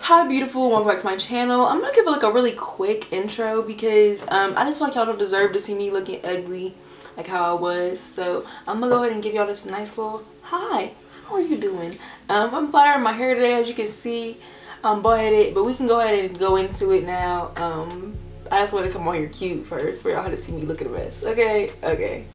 Hi beautiful, welcome back to my channel. I'm gonna give like a really quick intro because I just feel like y'all don't deserve to see me looking ugly like how I was. So I'm gonna go ahead and give y'all this nice little hi. How are you doing? I'm flattering my hair today, as you can see. I'm bald-headed, but we can go ahead and go into it now. I just want to come on here cute first for y'all to see me looking a mess. Okay.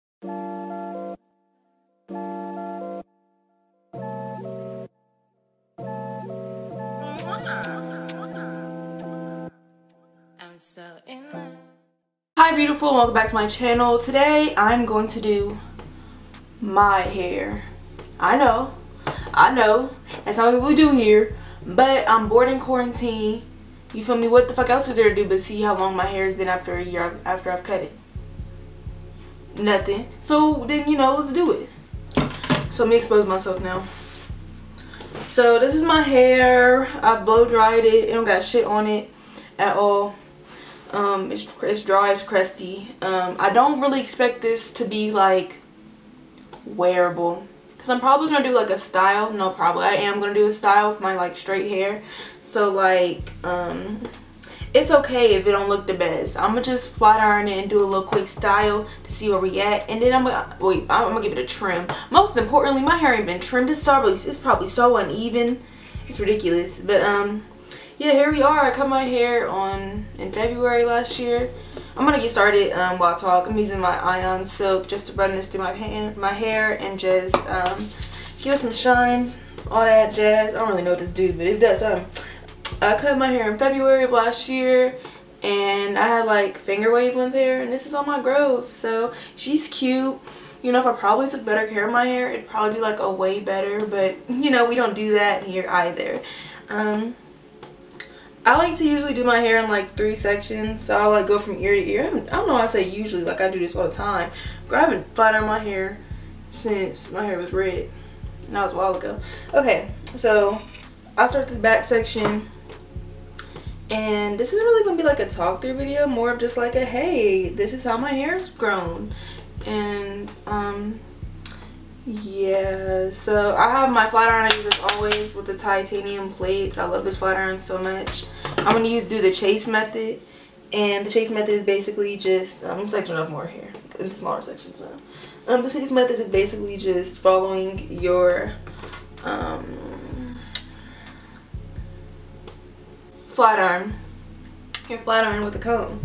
Hi beautiful, welcome back to my channel. Today I'm going to do my hair. I know that's not what we do here, but I'm bored in quarantine. You feel me? What the fuck else is there to do but see how long my hair has been after a year after I've cut it? Nothing. So then, you know, let's do it. So let me expose myself now. So this is my hair. I blow dried it. It don't got shit on it at all. It's dry, it's crusty. I don't really expect this to be like wearable because I'm probably gonna do like a style. No, probably I am gonna do a style with my like straight hair. So like it's okay if it don't look the best. I'm gonna just flat iron it and do a little quick style to see where we at, and then I'm gonna give it a trim. Most importantly, my hair ain't been trimmed. It's probably so uneven. It's ridiculous. But yeah, here we are. I cut my hair in February last year. I'm gonna get started while I talk. I'm using my Ion Silk just to run this through my hair and just give it some shine, all that jazz. I don't really know what this do, but it does something. I cut my hair in February of last year, and I had like finger wave length hair, and this is on my grove. So she's cute. You know, if I probably took better care of my hair, it'd probably be like a way better, but you know, we don't do that here either. I like to usually do my hair in like 3 sections, so I'll like go from ear to ear. I don't know why I say usually, like I do this all the time. But I haven't flat ironed my hair since my hair was red, and that was a while ago. Okay, so I'll start this back section, and this isn't really gonna be like a talk through video, more of just like a hey, this is how my hair's grown. And yeah, so I have my flat iron I use as always with the titanium plates. I love this flat iron so much. I'm going to do the chase method, and the chase method is basically just I'm sectioning off more here in the smaller sections now. The chase method is basically just following your flat iron with a comb.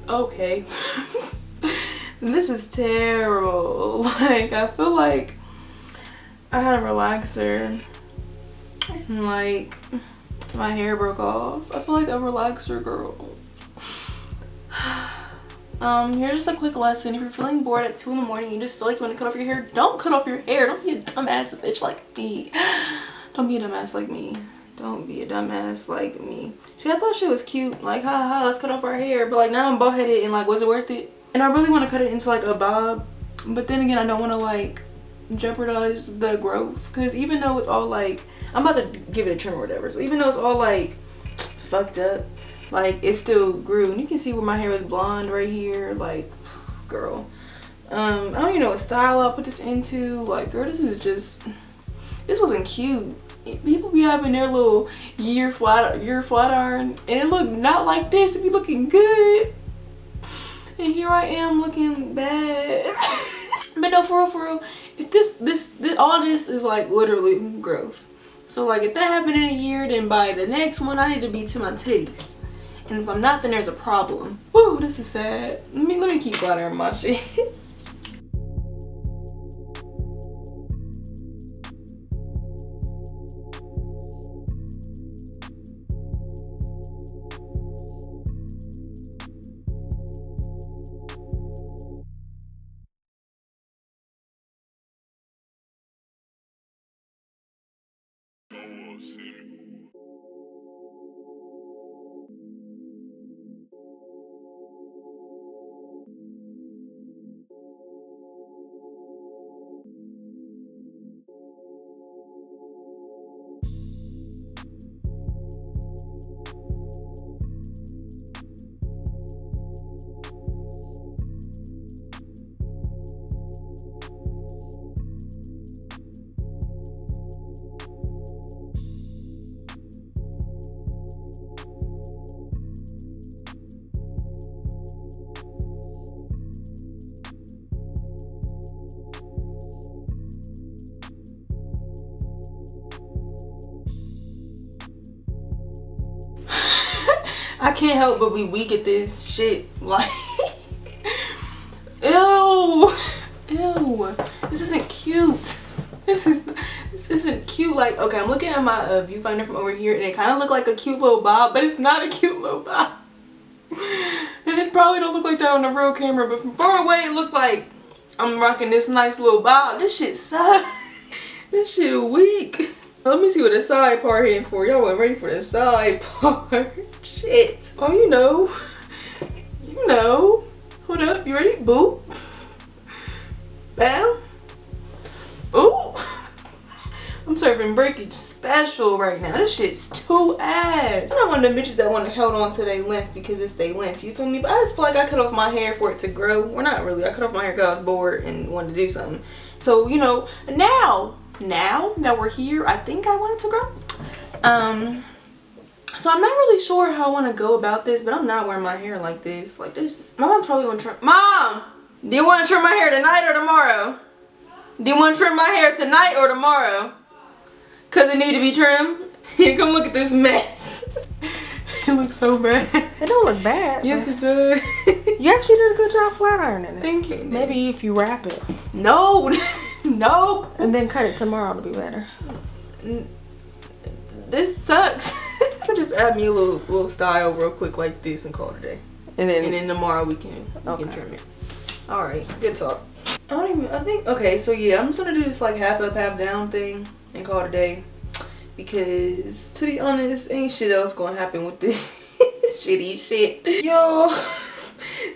Okay. This is terrible. Like, I feel like I had a relaxer and like my hair broke off. I feel like a relaxer girl. Here's just a quick lesson. If you're feeling bored at 2 in the morning, you just feel like you want to cut off your hair, don't cut off your hair. Don't be a dumbass bitch like me. Don't be a dumbass like me. Don't be a dumbass like me. See, I thought shit was cute. Like, ha, let's cut off our hair. But like now I'm bald-headed and like, was it worth it? And I really want to cut it into like a bob. But then again, I don't want to like jeopardize the growth. Because even though it's all like, I'm about to give it a trim or whatever. So even though it's all like fucked up, like it still grew. And you can see where my hair is blonde right here. Like, girl. I don't even know what style I'll put this into. Like, girl, this wasn't cute. People be having their little year flat iron and it look not like this. It be looking good. And here I am looking bad. But no, for real, if this all this is like literally growth. So like if that happened in a year, then by the next one I need to be to my titties. And if I'm not, then there's a problem. Woo, this is sad. Let me keep flat ironing my shit. I can't help but be weak at this shit. Like, ew, this isn't cute. This isn't cute. Like, okay, I'm looking at my viewfinder from over here, and it kind of looked like a cute little bob, but it's not a cute little bob. And it probably don't look like that on the real camera, but from far away, it looked like I'm rocking this nice little bob. This shit sucks. This shit weak. Let me see what the side part hitting for. Y'all weren't ready for the side part. Shit. Oh, you know. You know. Hold up. You ready? Boop. Bam. Ooh. I'm serving breakage special right now. This shit's too ass. I'm not one of the bitches that want to hold on to their length because it's their length. You feel me? But I just feel like I cut off my hair for it to grow. Well, not really. I cut off my hair because I was bored and wanted to do something. So, you know, now that we're here, I think I want it to grow. So I'm not really sure how I want to go about this, but I'm not wearing my hair like this. Like this. My mom's probably gonna trim. Mom, do you want to trim my hair tonight or tomorrow? Do you want to trim my hair tonight or tomorrow? Cause it need to be trimmed. Here, come look at this mess. It looks so bad. It don't look bad. Yes, it does. You actually did a good job flat ironing it. Thank you. Maybe if you wrap it. No. No. And then cut it tomorrow to be better. This sucks. Just add me a little style real quick like this and call it a day. And then tomorrow we can trim it. Alright, good talk. Okay, so yeah, I'm just gonna do this like half up, half down thing and call it a day. Because to be honest, ain't shit else gonna happen with this shitty shit. Y'all,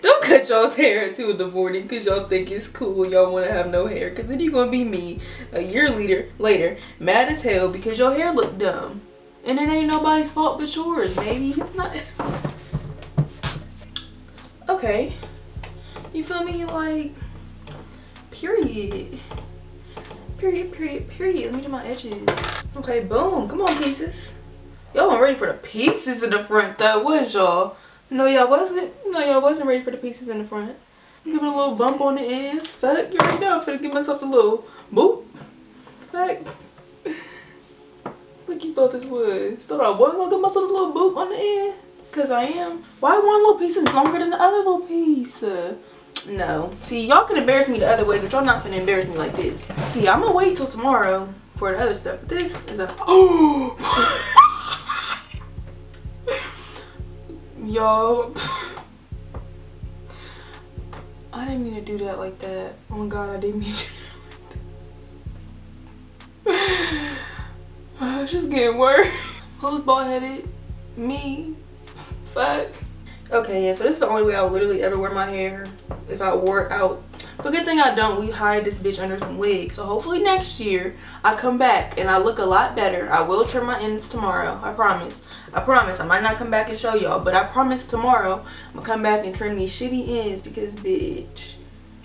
don't cut y'all's hair until the morning because y'all think it's cool. Y'all want to have no hair. Because then you're going to be me a year later, mad as hell because your hair look dumb. And it ain't nobody's fault but yours, baby. It's not. Okay. You feel me? Like, period. Period. Let me do my edges. Okay, boom. Come on, pieces. Y'all weren't ready for the pieces in the front, though, was y'all? No, y'all wasn't. No, y'all wasn't ready for the pieces in the front. Give it a little bump on the ends. Fuck, you already know. I'm finna give myself a little boop. Fuck. Like you thought this was. Thought I wasn't gonna give myself a little boop on the end? Cause I am. Why one little piece is longer than the other little piece? No. See, y'all can embarrass me the other way, but y'all not finna embarrass me like this. See, I'm gonna wait till tomorrow for the other stuff. But this is a. Oh! Y'all. I didn't mean to do that like that. Oh my god, I didn't mean to do that like that. It's just getting worse. Who's bald-headed? Me. Fuck. Okay, yeah, so this is the only way I would literally ever wear my hair if I wore it out. But good thing I don't. We hide this bitch under some wigs. So hopefully next year I come back and I look a lot better. I will trim my ends tomorrow. I promise. I promise. I might not come back and show y'all, but I promise tomorrow I'm gonna come back and trim these shitty ends because bitch.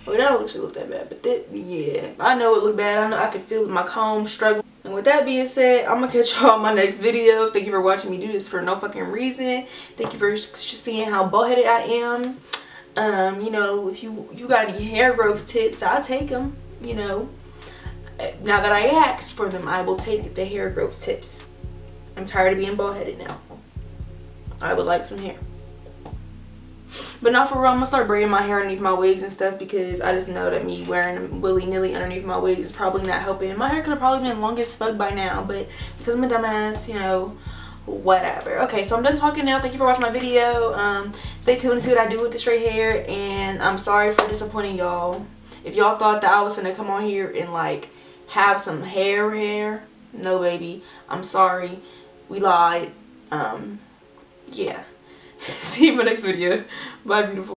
Well, that don't actually look that bad, but that, yeah. I know it look bad. I know I can feel my comb struggling. And with that being said, I'm gonna catch y'all on my next video. Thank you for watching me do this for no fucking reason. Thank you for seeing how bald-headed I am. You know, if you got any hair growth tips, I'll take them. You know, now that I asked for them, I will take the hair growth tips. I'm tired of being bald-headed now. I would like some hair. But not for real, I'm gonna start braiding my hair underneath my wigs and stuff because I just know that me wearing them willy-nilly underneath my wigs is probably not helping. My hair could have probably been long as fuck by now, but because I'm a dumbass, you know, whatever. Okay, so I'm done talking now. Thank you for watching my video. Stay tuned to see what I do with the straight hair, and I'm sorry for disappointing y'all. If y'all thought that I was gonna come on here and like have some hair, no baby, I'm sorry, we lied. Yeah. See you in my next video. Bye, beautiful.